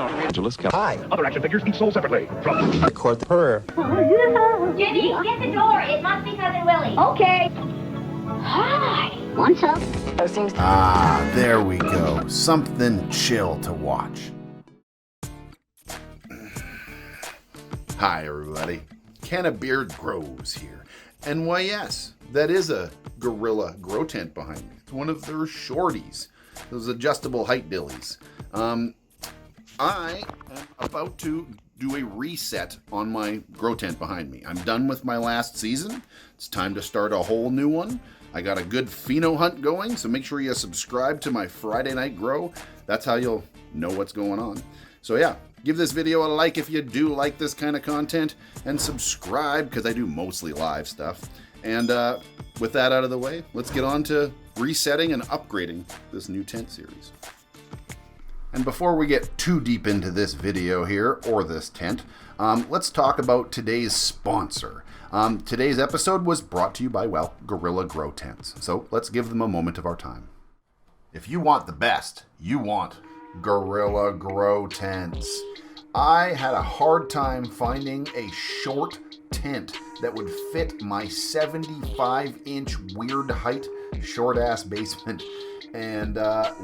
Angeles, Hi. Other action figures each sold separately. From Record the purr. Jenny, get the door. It must be Cousin Willie. Okay. Hi. What's up? Ah, there we go. Something chill to watch. Hi, everybody. CANNABEARD Grows here. And why, yes, that is a gorilla Growtent behind me. It's one of their shorties, those adjustable height dillies. I am about to do a reset on my Growtent behind me. I'm done with my last season. It's time to start a whole new one. I got a good pheno hunt going, so make sure you subscribe to my Friday Night Grow. That's how you'll know what's going on. So yeah, give this video a like if you do like this kind of content, and subscribe because I do mostly live stuff. And with that out of the way, let's get on to resetting and upgrading this new tent series. And before we get too deep into this video here, or this tent, let's talk about today's sponsor. Today's episode was brought to you by, well, Gorilla Grow Tents. So let's give them a moment of our time. If you want the best, you want Gorilla Grow Tents. I had a hard time finding a short tent that would fit my 75-inch weird height, short-ass basement. And,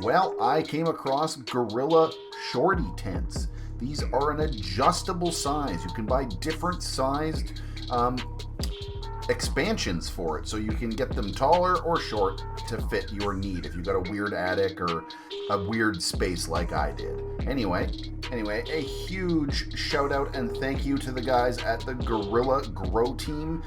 well, I came across Gorilla Shorty tents. These are an adjustable size. You can buy different sized expansions for it, so you can get them taller or short to fit your need if you've got a weird attic or a weird space like I did. Anyway, a huge shout out and thank you to the guys at the Gorilla Grow team.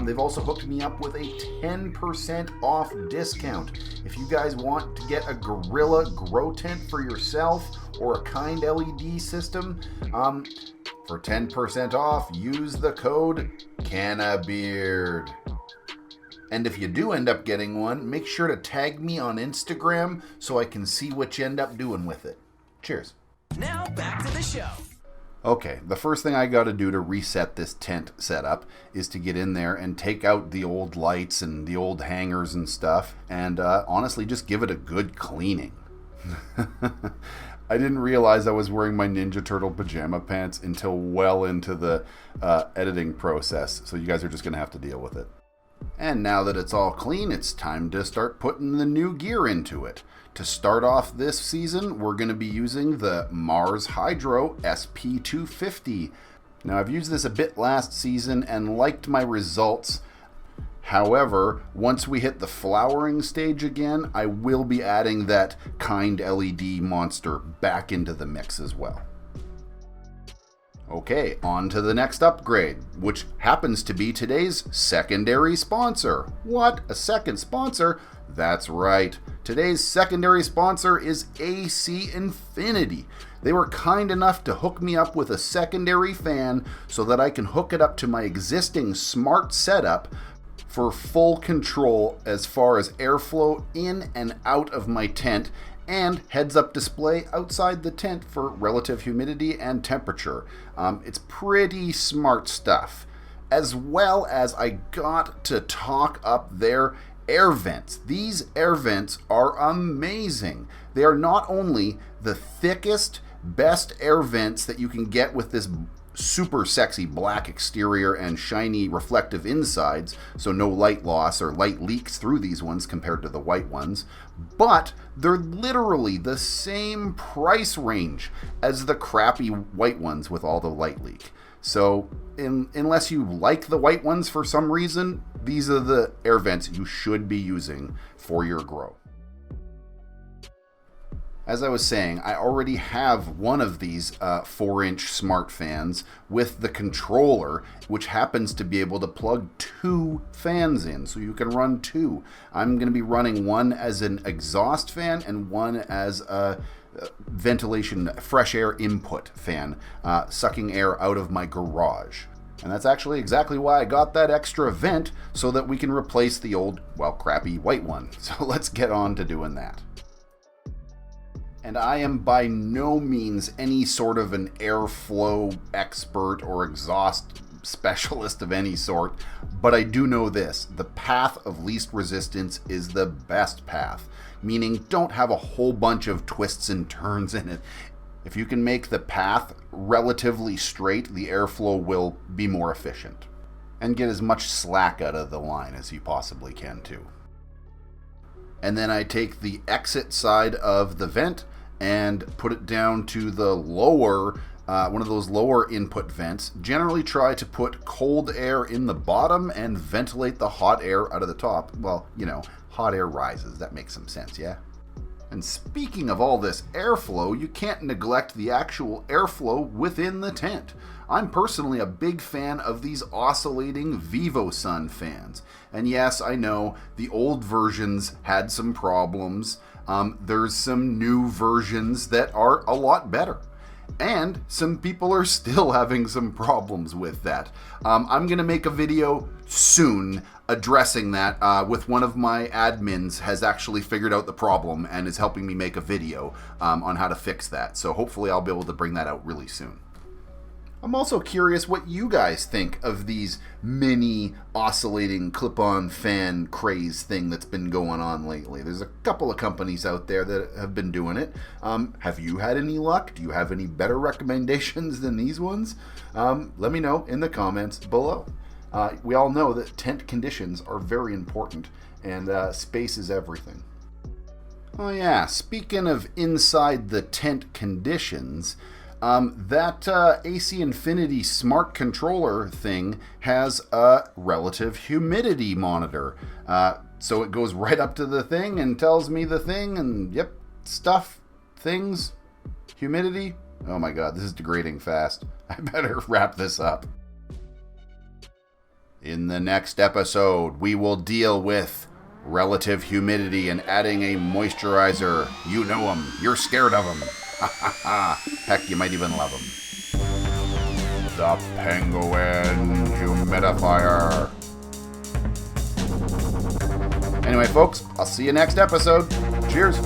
They've also hooked me up with a 10% off discount. If you guys want to get a Gorilla Grow tent for yourself or a Kind LED system, for 10% off, use the code CANNABEARD. And if you do end up getting one, make sure to tag me on Instagram so I can see what you end up doing with it. Cheers. Now back to the show. Okay, the first thing I got to do to reset this tent setup is to get in there and take out the old lights and the old hangers and stuff, and honestly just give it a good cleaning. I didn't realize I was wearing my Ninja Turtle pajama pants until well into the editing process, so you guys are just going to have to deal with it. And now that it's all clean, it's time to start putting the new gear into it. To start off this season, we're going to be using the Mars Hydro SP250. Now, I've used this a bit last season and liked my results. However, once we hit the flowering stage again, I will be adding that Kind LED monster back into the mix as well. Okay, on to the next upgrade, which happens to be today's secondary sponsor. What? A second sponsor? That's right. Today's secondary sponsor is AC Infinity. They were kind enough to hook me up with a secondary fan so that I can hook it up to my existing smart setup for full control as far as airflow in and out of my tent, and heads-up display outside the tent for relative humidity and temperature. It's pretty smart stuff. As well as I got to talk up their air vents. These air vents are amazing. They are not only the thickest, best air vents that you can get with this super sexy black exterior and shiny reflective insides, so no light loss or light leaks through these ones compared to the white ones, but they're literally the same price range as the crappy white ones with all the light leak. So unless you like the white ones for some reason, these are the air vents you should be using for your grow. As I was saying, I already have one of these 4-inch smart fans with the controller, which happens to be able to plug 2 fans in, so you can run 2. I'm going to be running one as an exhaust fan and one as a ventilation, fresh air input fan, sucking air out of my garage. And that's actually exactly why I got that extra vent, so that we can replace the old, well, crappy white one. So let's get on to doing that. And I am by no means any sort of an airflow expert or exhaust specialist of any sort, but I do know this: the path of least resistance is the best path, meaning don't have a whole bunch of twists and turns in it. If you can make the path relatively straight, the airflow will be more efficient. And get as much slack out of the line as you possibly can too. And then I take the exit side of the vent and put it down to the lower, one of those lower input vents. Generally try to put cold air in the bottom and ventilate the hot air out of the top. Well, you know, hot air rises. That makes some sense, yeah? And speaking of all this airflow, you can't neglect the actual airflow within the tent. I'm personally a big fan of these oscillating VivoSun fans. And yes, I know the old versions had some problems. There's some new versions that are a lot better. And some people are still having some problems with that. I'm going to make a video soon addressing that with one of my admins has actually figured out the problem and is helping me make a video on how to fix that. So hopefully I'll be able to bring that out really soon. I'm also curious what you guys think of these mini oscillating clip-on fan craze thing that's been going on lately. There's a couple of companies out there that have been doing it. Have you had any luck? Do you have any better recommendations than these ones? Let me know in the comments below. We all know that tent conditions are very important, and space is everything. Oh yeah, speaking of inside the tent conditions, that AC Infinity smart controller thing has a relative humidity monitor. So it goes right up to the thing and tells me the thing and yep, stuff, things, humidity. Oh my god, this is degrading fast. I better wrap this up. In the next episode, we will deal with relative humidity and adding a moisturizer. You know them. You're scared of them. Heck, you might even love them. The Penguin Humidifier. Anyway, folks, I'll see you next episode. Cheers.